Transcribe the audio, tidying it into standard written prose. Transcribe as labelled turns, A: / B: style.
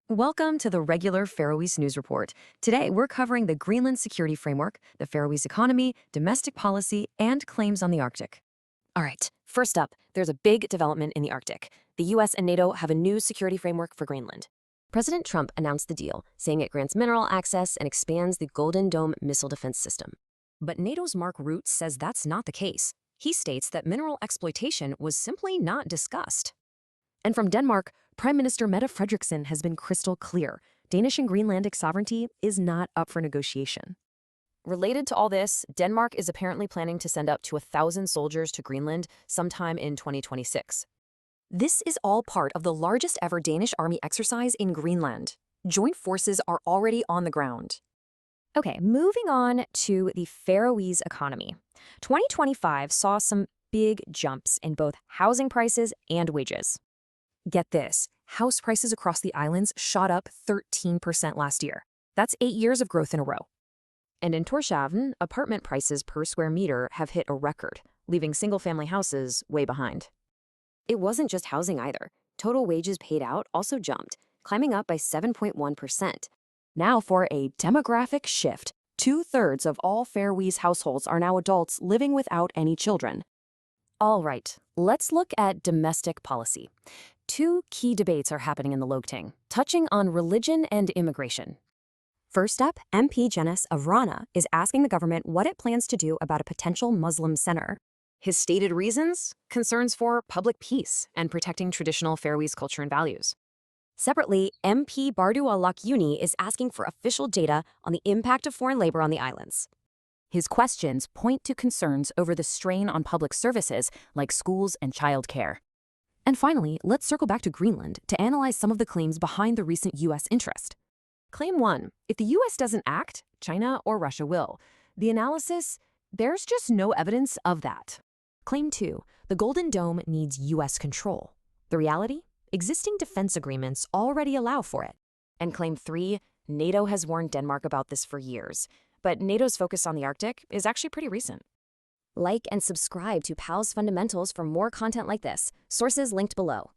A: Welcome to the regular Faroese News Report. Today, we're covering the Greenland Security Framework, the Faroese economy, domestic policy, and claims on the Arctic.
B: All right, first up, there's a big development in the Arctic. The US and NATO have a new security framework for Greenland. President Trump announced the deal, saying it grants mineral access and expands the Golden Dome missile defense system.
A: But NATO's Mark Rutte says that's not the case. He states that mineral exploitation was simply not discussed.
B: And from Denmark, Prime Minister Mette Frederiksen has been crystal clear. Danish and Greenlandic sovereignty is not up for negotiation. Related to all this, Denmark is apparently planning to send up to 1,000 soldiers to Greenland sometime in 2026. This is all part of the largest ever Danish army exercise in Greenland. Joint forces are already on the ground.
C: Okay, moving on to the Faroese economy. 2025 saw some big jumps in both housing prices and wages.
B: Get this, house prices across the islands shot up 13% last year. That's 8 years of growth in a row. And in Tórshavn, apartment prices per square meter have hit a record, leaving single-family houses way behind.
C: It wasn't just housing either. Total wages paid out also jumped, climbing up by 7.1%.
B: Now for a demographic shift. 2/3 of all Faroese households are now adults living without any children. All right, let's look at domestic policy. Two key debates are happening in the Lagting, touching on religion and immigration.
C: First up, MP Jens of Rana is asking the government what it plans to do about a potential Muslim center.
B: His stated reasons? Concerns for public peace and protecting traditional Faroese culture and values.
C: Separately, MP Bardua Lakuni is asking for official data on the impact of foreign labor on the islands.
B: His questions point to concerns over the strain on public services like schools and childcare. And finally, let's circle back to Greenland to analyze some of the claims behind the recent U.S. interest. Claim 1. If the U.S. doesn't act, China or Russia will. The analysis? There's just no evidence of that. Claim 2. The Golden Dome needs U.S. control. The reality? Existing defense agreements already allow for it. And Claim 3. NATO has warned Denmark about this for years. But NATO's focus on the Arctic is actually pretty recent.
C: Like and subscribe to PalsFundamentals for more content like this. Sources linked below.